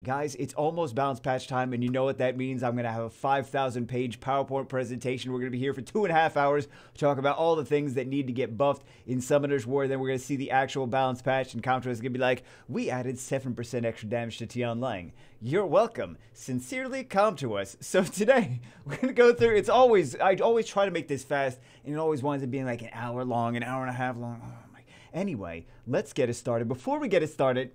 Guys, it's almost balance patch time, and you know what that means. I'm going to have a 5,000-page PowerPoint presentation. We're going to be here for 2.5 hours to talk about all the things that need to get buffed in Summoner's War. Then we're going to see the actual balance patch, and Contra is going to be like, we added 7% extra damage to Tian Lang. You're welcome. Sincerely, come to us. So today, we're going to go through, I always try to make this fast, and it always winds up being like an hour long, an hour and a half long. Oh my. Anyway, let's get it started. Before we get it started,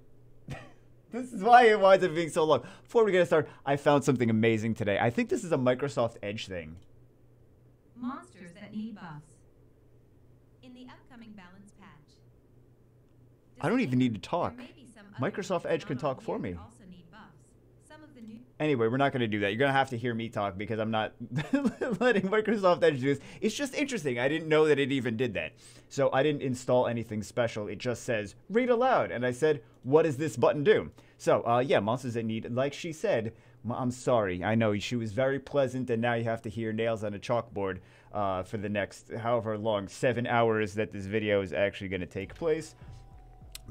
this is why it winds up being so long. Before we get started, I found something amazing today. I think this is a Microsoft Edge thing. Monsters that need buffs. In the upcoming balance patch. I don't even need to talk. Microsoft Edge can talk for me. Anyway, we're not going to do that. You're going to have to hear me talk because I'm not letting Microsoft Edge do this. It's just interesting. I didn't know that it even did that. So I didn't install anything special. It just says, read aloud. And I said, what does this button do? So, yeah, monsters that need, like she said, I'm sorry. I know she was very pleasant, and now you have to hear nails on a chalkboard for the next however long, 7 hours that this video is actually going to take place.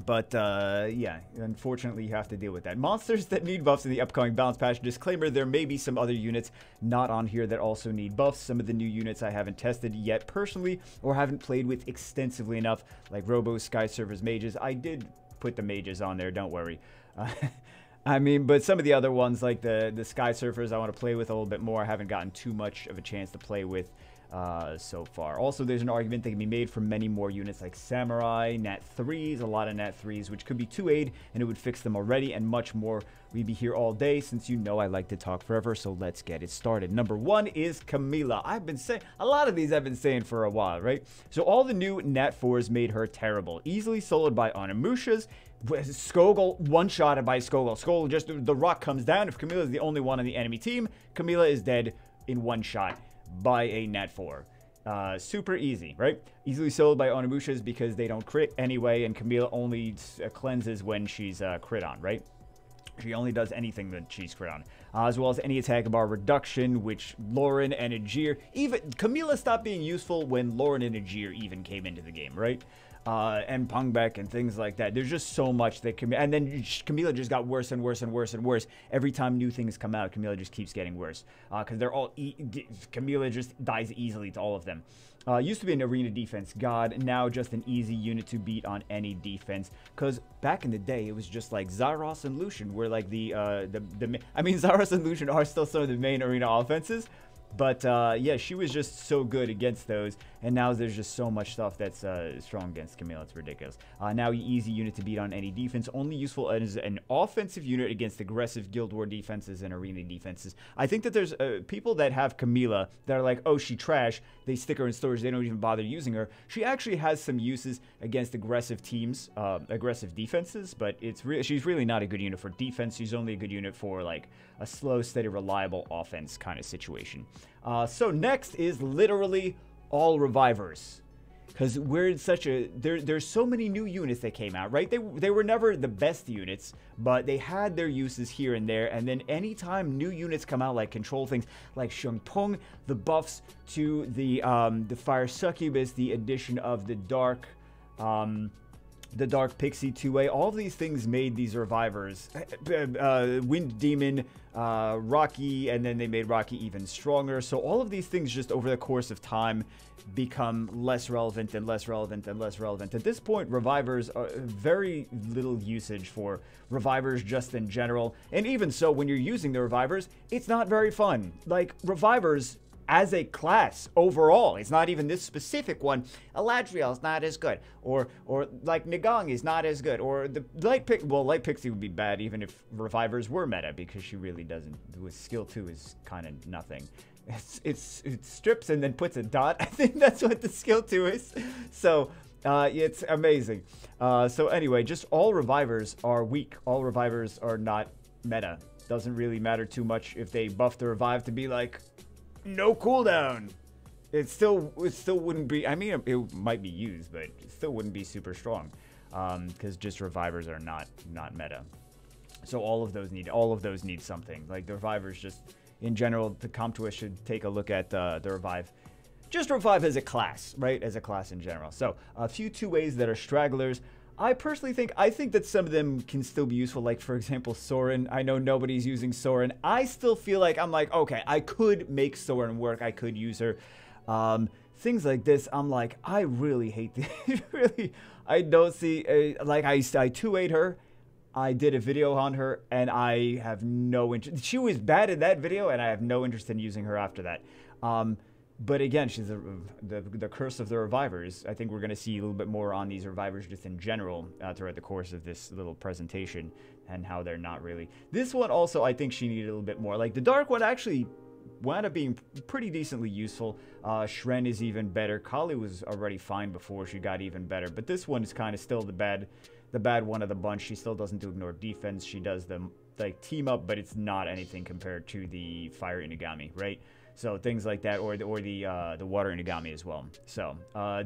But, yeah, unfortunately, you have to deal with that. Monsters that need buffs in the upcoming balance patch. Disclaimer, there may be some other units not on here that also need buffs. Some of the new units I haven't tested yet personally or haven't played with extensively enough, like Robo, Sky Servers, Mages. I did put the Mages on there, don't worry. I mean, but some of the other ones, like the Sky Surfers, I want to play with a little bit more. I haven't gotten too much of a chance to play with so far. Also, there's an argument that can be made for many more units like Samurai, Nat 3s, a lot of Nat 3s, which could be 2-aid, and it would fix them already, and much more. We'd be here all day, since you know I like to talk forever, so let's get it started. Number 1 is Camille. I've been saying, a lot of these I've been saying for a while, right? So all the new Nat 4s made her terrible. Easily soloed by Onimushas, Skogel one-shotted by Skogel. Skogel just, the rock comes down. If Camille is the only one on the enemy team, Camille is dead in one shot by a Nat 4. Super easy, right? Easily sold by Onimushas because they don't crit anyway, and Camille only cleanses when she's crit on, right? She only does anything that she's crit on. As well as any attack bar reduction, which Lauren and Ajir, even Camilla stopped being useful when Lauren and Ajir even came into the game, right? And Pungbek and things like that. There's just so much that and then Camilla just got worse and worse and worse and worse. Every time new things come out, Camilla just keeps getting worse. Because they're all, Camilla just dies easily to all of them. Used to be an arena defense god, now just an easy unit to beat on any defense. Because back in the day, it was just like Zaros and Lucian were like I mean, Zaros and Lucian are still some of the main arena offenses. But, yeah, she was just so good against those, and now there's just so much stuff that's strong against Camille. It's ridiculous. Now, easy unit to beat on any defense. Only useful as an offensive unit against aggressive Guild War defenses and arena defenses. I think that there's people that have Camilla that are like, oh, she trash. They stick her in storage. They don't even bother using her. She actually has some uses against aggressive teams, aggressive defenses, but she's really not a good unit for defense. She's only a good unit for, like, a slow, steady, reliable offense kind of situation. So next is literally all revivers, because we're in such a there's so many new units that came out, right? They were never the best units, but they had their uses here and there. And then anytime new units come out, like control things like Shungpung, the buffs to the Fire Succubus, the addition of the Dark Pixie 2A, all of these things made these revivers, Wind Demon, Rocky, and then they made Rocky even stronger. So all of these things just over the course of time become less relevant and less relevant and less relevant. At this point, revivers are very little usage for revivers just in general. And even so, when you're using the revivers, it's not very fun. Like, revivers as a class overall, it's not even this specific one. Eladriel is not as good, or like Nigong is not as good, or the Light Pixie would be bad even if revivers were meta, because she really doesn't. With skill 2 is kind of nothing. It strips and then puts a dot. I think that's what the skill 2 is. So it's amazing. So anyway, just all revivers are weak. All revivers are not meta. Doesn't really matter too much if they buff the revive to be like no cooldown. It still wouldn't be. I mean, it might be used, but it still wouldn't be super strong, because just revivers are not meta. So all of those need something. Like the revivers, just in general, the Comtois should take a look at the revive. Just revive as a class, right? As a class in general. So a few 2 ways that are stragglers. I personally think that some of them can still be useful. Like, for example, Soren. I know nobody's using Soren. I still feel like I'm like, okay, I could make Soren work. I could use her. Things like this, I'm like, I really hate this. Really, I don't see, like, I 2-8 her. I did a video on her, and I have no interest. She was bad in that video, and I have no interest in using her after that. But again, she's the curse of the revivers. I think we're going to see a little bit more on these revivers just in general throughout the course of this little presentation and how they're not really. This one also, I think she needed a little bit more. Like, the dark one actually wound up being pretty decently useful. Shren is even better. Kali was already fine before she got even better. But this one is kind of still the bad one of the bunch. She still doesn't do ignore defense. She does the, like, team up, but it's not anything compared to the fire Inugami, right? So things like that, or the water Inugami as well. So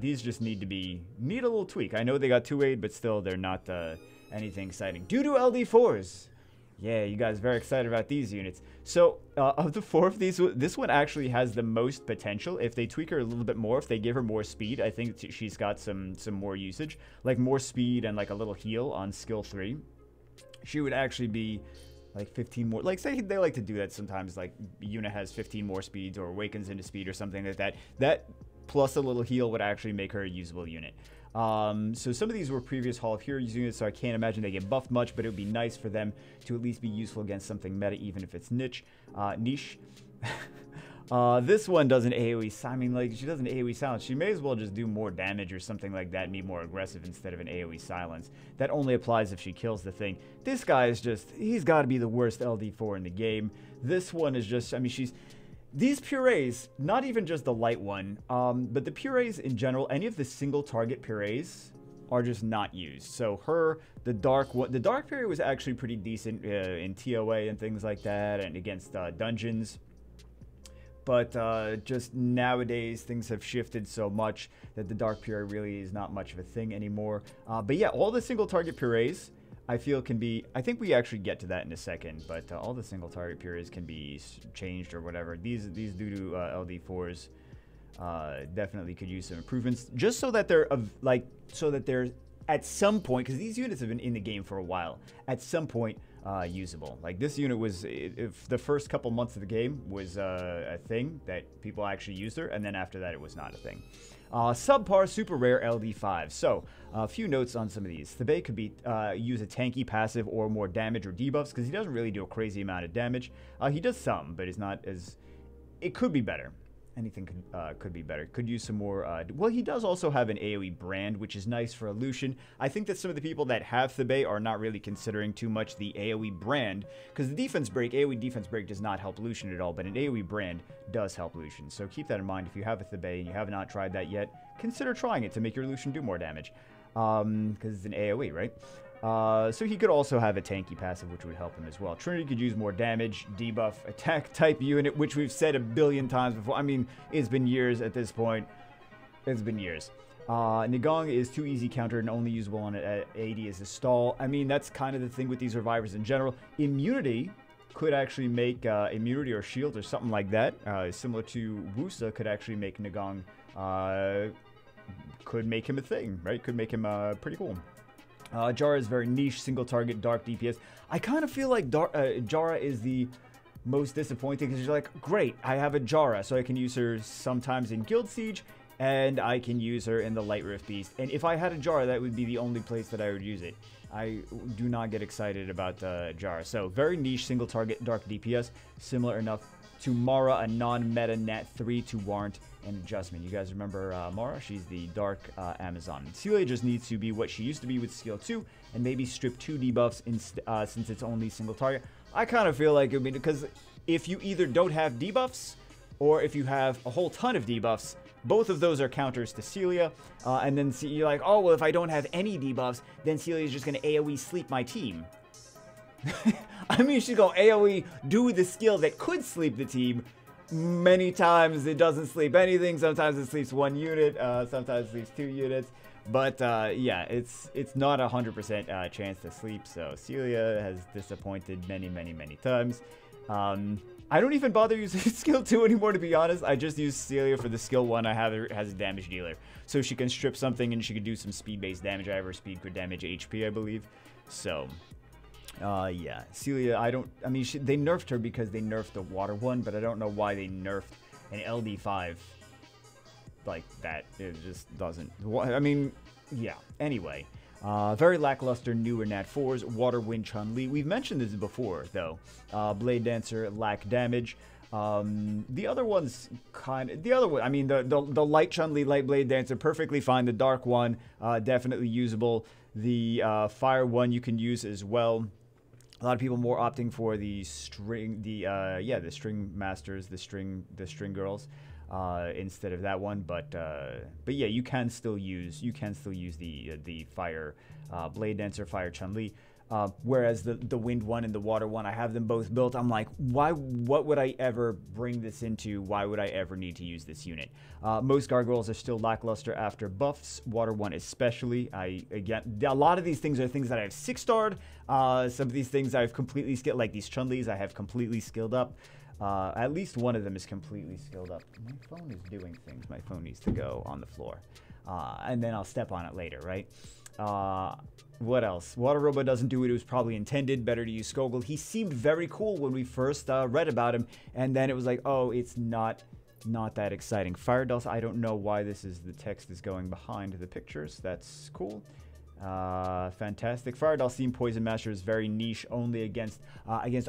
these just need a little tweak. I know they got 2-8, but still they're not anything exciting. Due to LD4s. Yeah, you guys are very excited about these units. So of the 4 of these, this one actually has the most potential. If they tweak her a little bit more, if they give her more speed, I think she's got some more usage. Like more speed and like a little heal on skill 3. She would actually be like 15 more, like say they like to do that sometimes, like Yuna has 15 more speeds or awakens into speed or something like that. That plus a little heal would actually make her a usable unit. So some of these were previous Hall of Heroes units, so I can't imagine they get buffed much, but it would be nice for them to at least be useful against something meta, even if it's niche. This one does an AoE, I mean, like, she does an AoE silence. She may as well just do more damage or something like that and be more aggressive instead of an AoE silence. That only applies if she kills the thing. This guy is just, he's got to be the worst LD4 in the game. This one is just, I mean, these purees, not even just the light one, but the purees in general, any of the single target purees are just not used. So the dark puree was actually pretty decent in TOA and things like that, and against dungeons. But just nowadays, things have shifted so much that the dark puree really is not much of a thing anymore. But yeah, all the single target purees, I feel can be, I think we actually get to that in a second, but all the single target purees can be changed or whatever. These due to LD4s definitely could use some improvements, just so that they're at some point, because these units have been in the game for a while, at some point usable. Like this unit was, if the first couple months of the game was a thing that people actually used her, and then after that it was not a thing. Subpar super rare LD5. So a few notes on some of these. Thebe could be use a tanky passive or more damage or debuffs, because he doesn't really do a crazy amount of damage. He does some, but it's not as, it could be better. Anything could be better. Could use some more. Well, he does also have an AoE brand, which is nice for Lucian. I think that some of the people that have Thebe are not really considering too much the AoE brand, because the defense break, AoE defense break, does not help Lucian at all, but an AoE brand does help Lucian. So keep that in mind. If you have a Thebe and you have not tried that yet, consider trying it to make your Lucian do more damage, because it's an AoE, right? So he could also have a tanky passive, which would help him as well. Trinity could use more damage, debuff, attack type unit, which we've said a billion times before. I mean, it's been years at this point. It's been years. Nigong is too easy countered and only usable on at 80 as a stall. I mean, that's kind of the thing with these revivers in general. Immunity could actually make immunity or shield or something like that. Similar to Wusa could actually make Nigong, could make him a thing, right? Could make him pretty cool. Jara is very niche, single target, dark DPS. I kind of feel like Jara is the most disappointing, because you're like, great, I have a Jara, so I can use her sometimes in Guild Siege, and I can use her in the Light Rift Beast. And if I had a Jara, that would be the only place that I would use it. I do not get excited about Jara. So very niche, single target, dark DPS, similar enough to Mara, a non-meta Nat 3 to warrant an adjustment. You guys remember Mara? She's the Dark Amazon. Celia just needs to be what she used to be with skill 2, and maybe strip 2 debuffs since it's only single target. I kind of feel like it would be, because if you either don't have debuffs, or if you have a whole ton of debuffs, both of those are counters to Celia, and then you're like, oh, well, if I don't have any debuffs, then Celia's just going to AoE sleep my team. I mean, she's going to AoE do the skill that could sleep the team. Many times it doesn't sleep anything. Sometimes it sleeps 1 unit. Sometimes it sleeps 2 units. But yeah, it's not 100% chance to sleep. So Celia has disappointed many times. I don't even bother using skill 2 anymore, to be honest. I just use Celia for the skill 1 I have her as a damage dealer. So she can strip something and she can do some speed-based damage. I have her speed, crit damage, HP, I believe. So, yeah. Celia, I mean, they nerfed her because they nerfed the water one, but I don't know why they nerfed an LD5 like that. It just doesn't. I mean, yeah. Anyway. Very lackluster newer Nat 4s, Water Wind Chun-Li. We've mentioned this before, though. Blade Dancer, lack damage. The other one's I mean, the light Chun-Li, light Blade Dancer, perfectly fine. The dark one, definitely usable. The fire one you can use as well. A lot of people more opting for the string, the string masters, the string girls. Instead of that one, but yeah, you can still use the fire Blade Dancer, fire Chun-Li, whereas the wind one and the water one, I have them both built. I'm like, what would I ever bring this into? Why would I ever need to use this unit? Most gargoyles are still lackluster after buffs, water one especially. Again, a lot of these things are things that I have 6-starred. Some of these things I've completely skilled, like these Chun-Lis I have completely skilled up. At least one of them is completely skilled up. My phone is doing things. My phone needs to go on the floor. And then I'll step on it later, right? What else? Water Robo doesn't do what it was probably intended. Better to use Skogul. He seemed very cool when we first read about him. And then it was like, oh, it's not that exciting. Fire Dust, I don't know why the text is going behind the pictures. That's cool. Fantastic. Fire Dalsim Poison Master is very niche, only against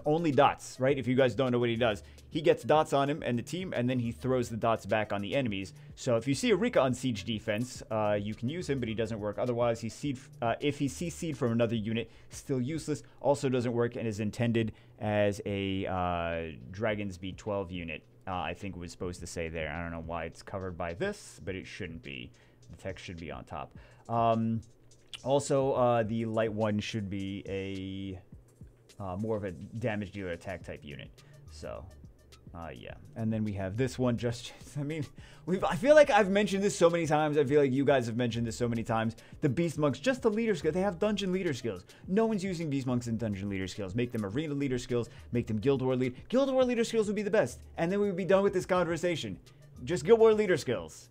only dots, right? If you guys don't know what he does, he gets dots on him and the team, and then he throws the dots back on the enemies. So if you see Eureka on siege defense, you can use him, but he doesn't work. Otherwise, if he sees seed from another unit, still useless. Also doesn't work and is intended as a Dragon's B12 unit. I think it was supposed to say there. I don't know why it's covered by this, but it shouldn't be. The text should be on top. Also, the light one should be a more of a damage dealer attack type unit. So, yeah. And then we have this one. I mean, I feel like I've mentioned this so many times. I feel like you guys have mentioned this so many times. The Beast Monks, just the leader skill. They have dungeon leader skills. No one's using Beast Monks in dungeon leader skills. Make them arena leader skills. Make them Guild War lead. Guild War leader skills would be the best. And then we would be done with this conversation. Just Guild War leader skills.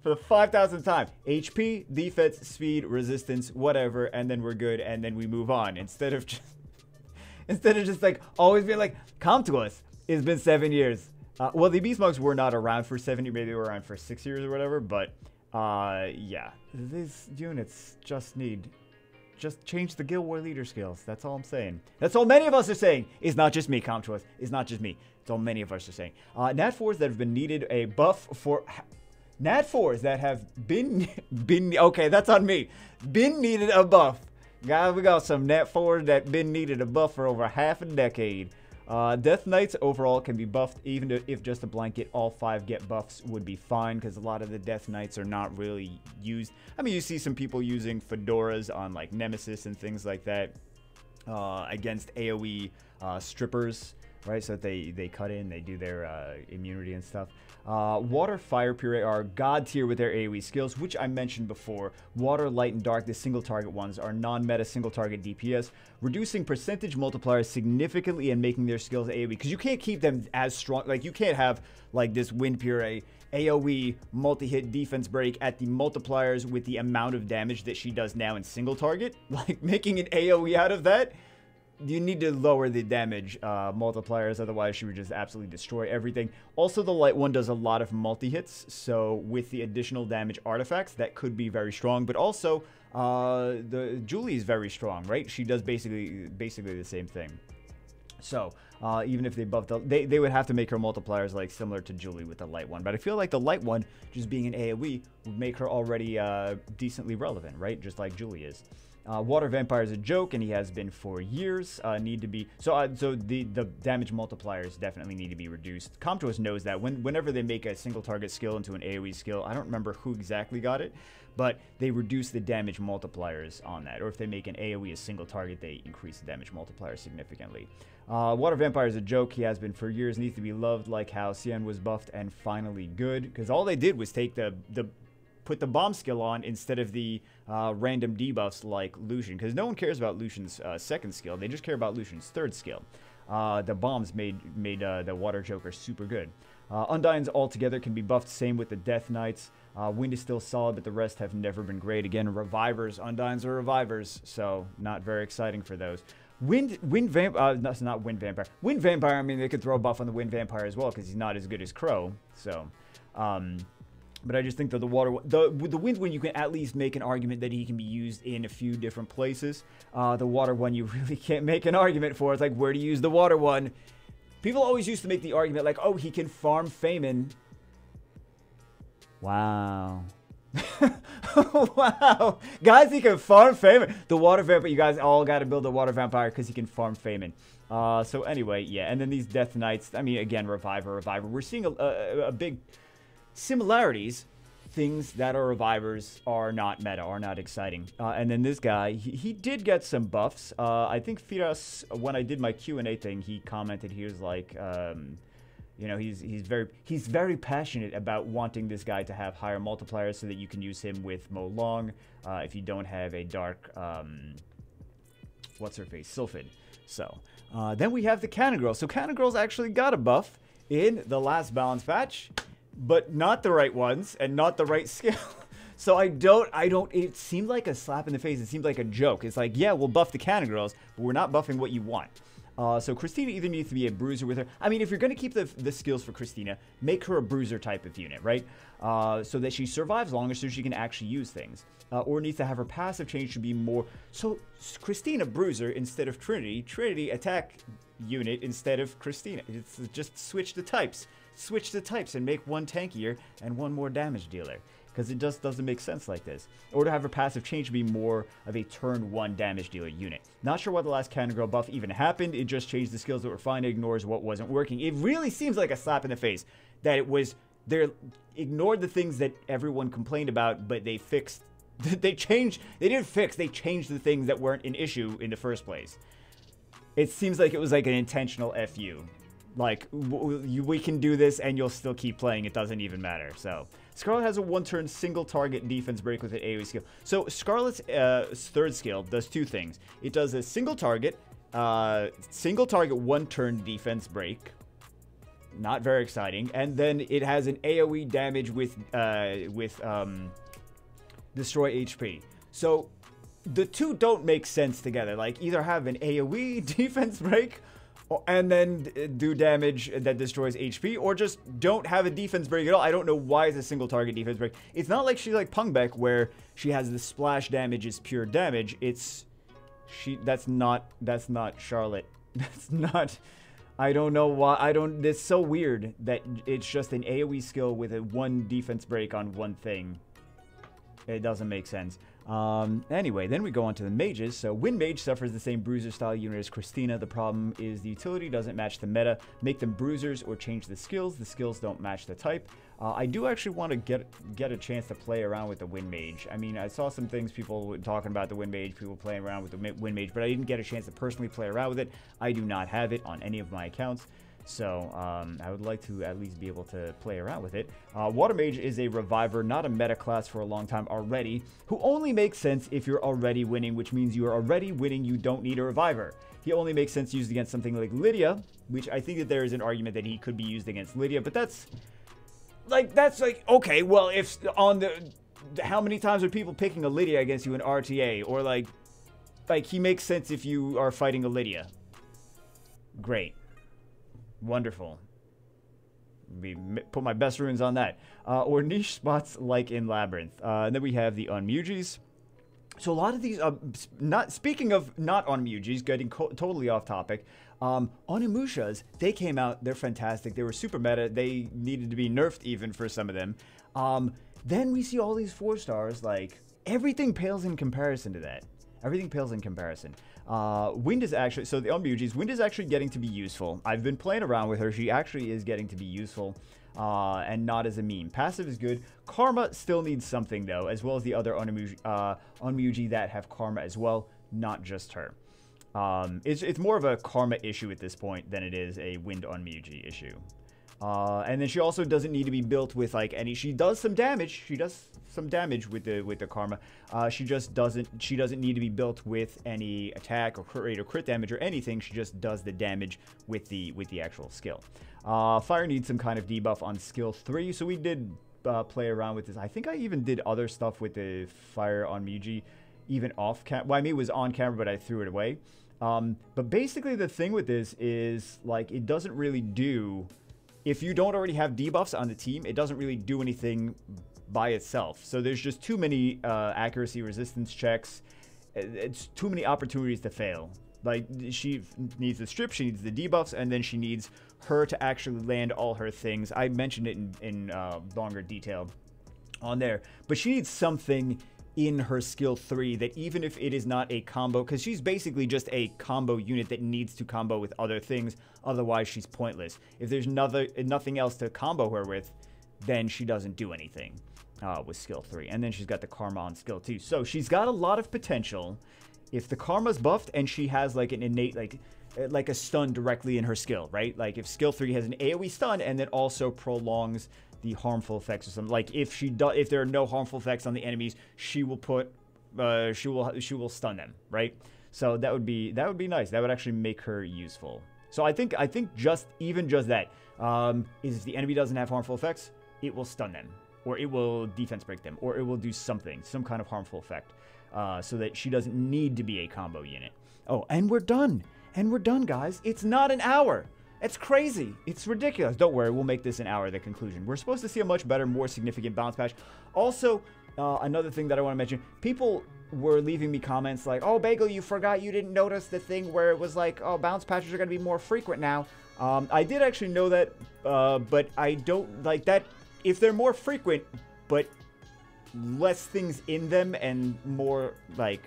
For the 5,000th time. HP, defense, speed, resistance, whatever, and then we're good, and then we move on. Instead of just like always being like, come to us. It's been 7 years. Well, the Beast Monks were not around for 7 years, maybe they were around for 6 years or whatever, but yeah. These units just change the Guild War leader skills. That's all I'm saying. That's all many of us are saying. It's not just me, come to us. It's not just me. It's all many of us are saying. Nat 4s that have been needed a buff for... Nat 4s that have been okay, that's on me. Been needed a buff. Guys, we got some Nat 4s that been needed a buff for over half a decade. Death Knights overall can be buffed, even if just a blanket all 5 get buffs would be fine, because a lot of the Death Knights are not really used. I mean, you see some people using fedoras on like Nemesis and things like that against AoE strippers, right? So that they cut in, they do their immunity and stuff. Water, Fire, Puree are god tier with their AoE skills, which I mentioned before. Water, Light, and Dark, the single target ones, are non-meta single target DPS, reducing percentage multipliers significantly and making their skills AoE. Because you can't keep them as strong. Like, you can't have, like, this Wind Puree AoE multi-hit defense break at the multipliers with the amount of damage that she does now in single target. Like, making an AoE out of that, you need to lower the damage multipliers, otherwise she would just absolutely destroy everything. Also, the light one does a lot of multi-hits, so with the additional damage artifacts, that could be very strong. But also, the Julie is very strong, right? She does basically the same thing. So, even if they buffed they would have to make her multipliers like similar to Julie with the light one. But I feel like the light one, just being an AoE, would make her already decently relevant, right? Just like Julie is. Water Vampire is a joke, and he has been for years. Need to be so the damage multipliers definitely need to be reduced. Comtois knows that whenever they make a single target skill into an AoE skill, I don't remember who exactly got it, but they reduce the damage multipliers on that. Or if they make an AoE a single target, they increase the damage multiplier significantly. Water Vampire is a joke. He has been for years. Needs to be loved, like how Xian was buffed and finally good, because all they did was take the put the bomb skill on instead of the random debuffs like Lucian, because no one cares about Lucian's second skill. They just care about Lucian's third skill. The bombs made the Water Joker super good. Undines altogether can be buffed, same with the Death Knights. Wind is still solid, but the rest have never been great. Again, Revivers. Undines are Revivers, so not very exciting for those. Wind Vampire, that's not Wind Vampire. Wind Vampire, I mean, they could throw a buff on the Wind Vampire as well, because he's not as good as Crow, so... but I just think that the Wind one, you can at least make an argument that he can be used in a few different places. The Water one, you really can't make an argument for. It's like, where do you use the Water one? People always used to make the argument like, oh, he can farm Feynman. Wow. Wow. Guys, he can farm Feynman. The Water Vampire, you guys all got to build a Water Vampire because he can farm Feynman. So anyway, yeah. And then these Death Knights, I mean, again, Reviver. We're seeing a big similarities. Things that are Revivers are not meta, are not exciting. And then this guy, he did get some buffs. I think Firas, when I did my Q&A thing, he commented, he was like, you know, he's very passionate about wanting this guy to have higher multipliers so that you can use him with Mo Long if you don't have a dark, what's her face, Sylphid. So, then we have the Cannon Girls. So Cannon Girls actually got a buff in the last balance patch, but not the right ones and not the right skill. So I don't, it seemed like a slap in the face. It seemed like a joke. It's like, yeah, we'll buff the Cannon Girls, but we're not buffing what you want. So Christina either needs to be a bruiser with her. I mean, if you're going to keep the skills for Christina, make her a bruiser type of unit, right? So that she survives longer so she can actually use things. Or needs to have her passive change to be more... So Christina bruiser instead of Trinity. Trinity attack unit instead of Christina. It's just switch the types. Switch the types and make one tankier and one more damage dealer. Because it just doesn't make sense like this. Or to have her passive change be more of a turn 1 damage dealer unit. Not sure why the last Cannon Girl buff even happened. It just changed the skills that were fine. It ignores what wasn't working. It really seems like a slap in the face. That it was... They ignored the things that everyone complained about, but they fixed... They changed... They didn't fix. They changed the things that weren't an issue in the first place. It seems like it was like an intentional FU. Like, we can do this and you'll still keep playing. It doesn't even matter. So, Scarlet has a one-turn single target defense break with an AoE skill. So, Scarlet's third skill does two things. It does a single target one-turn defense break. Not very exciting. And then it has an AoE damage with destroy HP. So, the two don't make sense together. Like, either have an AoE defense break and then do damage that destroys HP, or just don't have a defense break at all. I don't know why it's a single target defense break. It's not like she's like Pungbeck, where she has the splash damage is pure damage. That's not Charlotte. That's not, I don't know why, it's so weird that it's just an AoE skill with a one defense break on one thing. It doesn't make sense. Anyway, then we go on to the mages. So Windmage suffers the same bruiser style unit as Christina. The problem is the utility doesn't match the meta. Make them bruisers or change the skills. The skills don't match the type. I do actually want to get a chance to play around with the Windmage. I mean, I saw some things people talking about the Windmage, people playing around with the Windmage, but I didn't get a chance to personally play around with it. I do not have it on any of my accounts. So, I would like to at least be able to play around with it. Water Mage is a reviver, not a meta class for a long time already, who only makes sense if you're already winning, which means you are already winning, you don't need a reviver. He only makes sense used against something like Lydia, which I think that there is an argument that he could be used against Lydia, but that's like, okay, well, if on how many times are people picking a Lydia against you in RTA, or like he makes sense if you are fighting a Lydia. Great. Wonderful. Put my best runes on that. Or niche spots like in Labyrinth. And then we have the Onmujis. So a lot of these, speaking of not Onmujis, getting totally off topic, Onimushas, they came out, they're fantastic. They were super meta. They needed to be nerfed even for some of them. Then we see all these 4-stars, like, everything pales in comparison to that. Everything pales in comparison. Wind is actually, so the Onmujis, Wind is actually getting to be useful. I've been playing around with her. She actually is getting to be useful, and not as a meme. Passive is good. Karma still needs something, though, as well as the other Onmuji that have Karma as well, not just her. It's more of a Karma issue at this point than it is a Wind Onmuji issue. And then she also doesn't need to be built with like any. She does some damage. She does some damage with the karma. She doesn't need to be built with any attack or crit rate or crit damage or anything. She just does the damage with the actual skill. Fire needs some kind of debuff on skill 3, so we did play around with this. I think I even did other stuff with the fire on Muji, even off camera. Well, I mean, it was on camera, but I threw it away. But basically, the thing with this is like it doesn't really do. If you don't already have debuffs on the team, it doesn't really do anything by itself. So there's just too many accuracy resistance checks. It's too many opportunities to fail. Like, she needs the strip, she needs the debuffs, and then she needs her to actually land all her things. I mentioned it in longer detail on there. But she needs something in her skill 3 that even if it is not a combo, because she's basically just a combo unit that needs to combo with other things, otherwise she's pointless. If there's nothing else to combo her with, then she doesn't do anything with skill 3. And then she's got the karma on skill 2. So she's got a lot of potential. If the karma's buffed and she has like an innate, like a stun directly in her skill, right? Like if skill 3 has an AoE stun and then also prolongs the harmful effects or something. Like if there are no harmful effects on the enemies, she will stun them, right? So that would be nice. That would actually make her useful. So I think just that is if the enemy doesn't have harmful effects, it will stun them, or it will defense break them, or it will do something, some kind of harmful effect, so that she doesn't need to be a combo unit. Oh, and we're done. And we're done, guys. It's not an hour. It's crazy. It's ridiculous. Don't worry, we'll make this an hour, the conclusion. We're supposed to see a much better, more significant bounce patch. Also, another thing that I want to mention, people were leaving me comments like, oh, Bagel, you forgot you didn't notice the thing where it was like, oh, bounce patches are going to be more frequent now. I did actually know that, but I don't like that. If they're more frequent, but less things in them and more, like,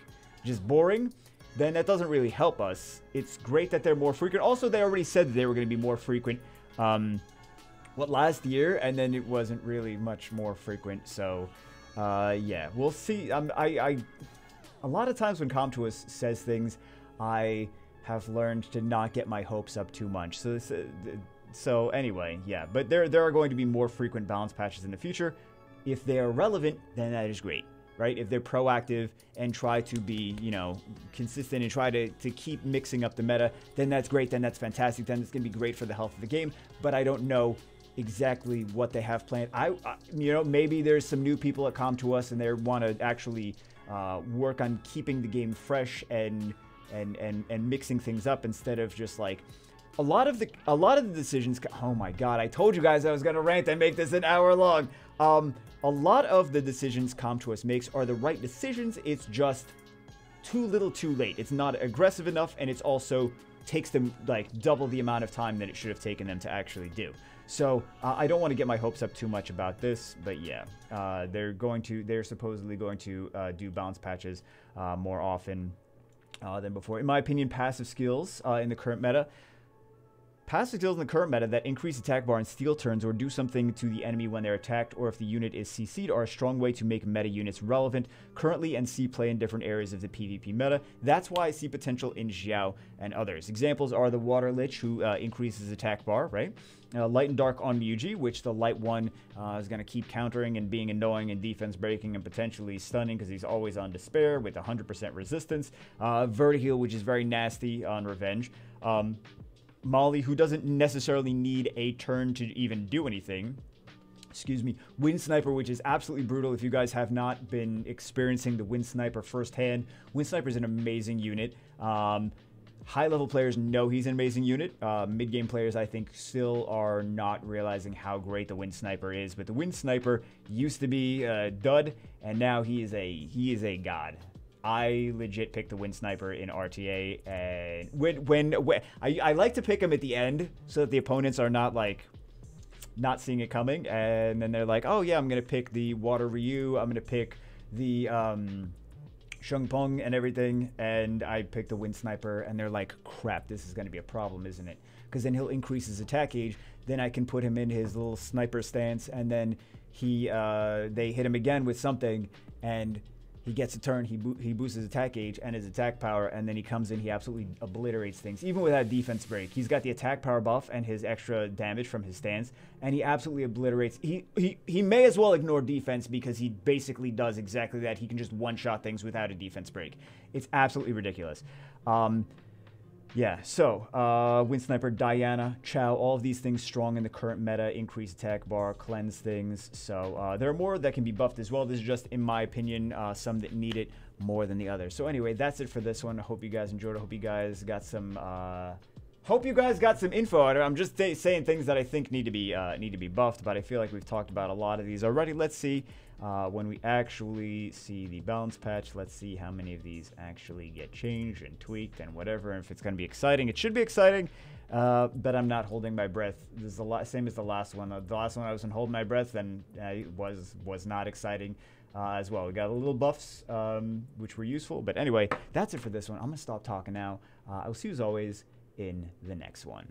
just boring, then that doesn't really help us. It's great that they're more frequent. Also, they already said that they were going to be more frequent, last year, and then it wasn't really much more frequent. So, yeah, we'll see. A lot of times when Comtuous says things, I have learned to not get my hopes up too much. So anyway, yeah. But there are going to be more frequent balance patches in the future. If they are relevant, then that is great. Right? If they're proactive and try to be, consistent and try to keep mixing up the meta, then that's great. Then that's fantastic. Then it's going to be great for the health of the game. But I don't know exactly what they have planned. Maybe there's some new people that come to us and they want to actually work on keeping the game fresh and mixing things up instead of just like a lot of the decisions. Oh my God! I told you guys I was going to rant and make this an hour long. A lot of the decisions Comtuous makes are the right decisions. It's just too little too late. It's not aggressive enough, and it's also takes them like double the amount of time that it should have taken them to actually do. So I don't want to get my hopes up too much about this, but yeah, they're supposedly going to do bounce patches more often than before. In my opinion, passive skills in the current meta. Passive skills in the current meta that increase attack bar and steal turns or do something to the enemy when they're attacked or if the unit is CC'd are a strong way to make meta units relevant currently and see play in different areas of the PvP meta. That's why I see potential in Xiao and others. Examples are the Water Lich, who increases attack bar, right? Light and Dark on Muji, which the light one is going to keep countering and being annoying and defense breaking and potentially stunning because he's always on Despair with 100% resistance. Vertiheal, which is very nasty on Revenge. Molly, who doesn't necessarily need a turn to even do anything. Excuse me. Wind Sniper, which is absolutely brutal. If you guys have not been experiencing the Wind Sniper firsthand, Wind Sniper is an amazing unit. High-level players know he's an amazing unit. Mid-game players, I think, still are not realizing how great the Wind Sniper is. But the Wind Sniper used to be a dud, and now he is a god. I legit picked the Wind Sniper in RTA, and when I like to pick him at the end so that the opponents are not not seeing it coming, and then they're like, oh yeah, I'm gonna pick the Water Ryu, I'm gonna pick the Shung Pong and everything, and I pick the Wind Sniper, and they're like, crap, this is gonna be a problem, isn't it? Because then he'll increase his attack gauge, then I can put him in his little sniper stance, and then they hit him again with something, and he gets a turn, he boosts his attack gauge and his attack power, and then he comes in, he absolutely obliterates things, even without defense break. He's got the attack power buff and his extra damage from his stance, and he absolutely obliterates. He may as well ignore defense because he basically does exactly that. He can just one-shot things without a defense break. It's absolutely ridiculous. Yeah, so, Wind Sniper, Diana, Chow, all of these things strong in the current meta, increase attack bar, cleanse things. So, there are more that can be buffed as well. This is just, in my opinion, some that need it more than the others. So anyway, that's it for this one. I hope you guys enjoyed. I hope you guys got some, info out of it. I'm just saying things that I think need to be buffed, but I feel like we've talked about a lot of these already. Let's see. When we actually see the balance patch, let's see how many of these actually get changed and tweaked and whatever, and if it's going to be exciting. It should be exciting, but I'm not holding my breath. This is the same as the last one. The last one I wasn't holding my breath, and it was not exciting as well. We got a little buffs, which were useful, but anyway, that's it for this one. I'm going to stop talking now. I will see you as always in the next one.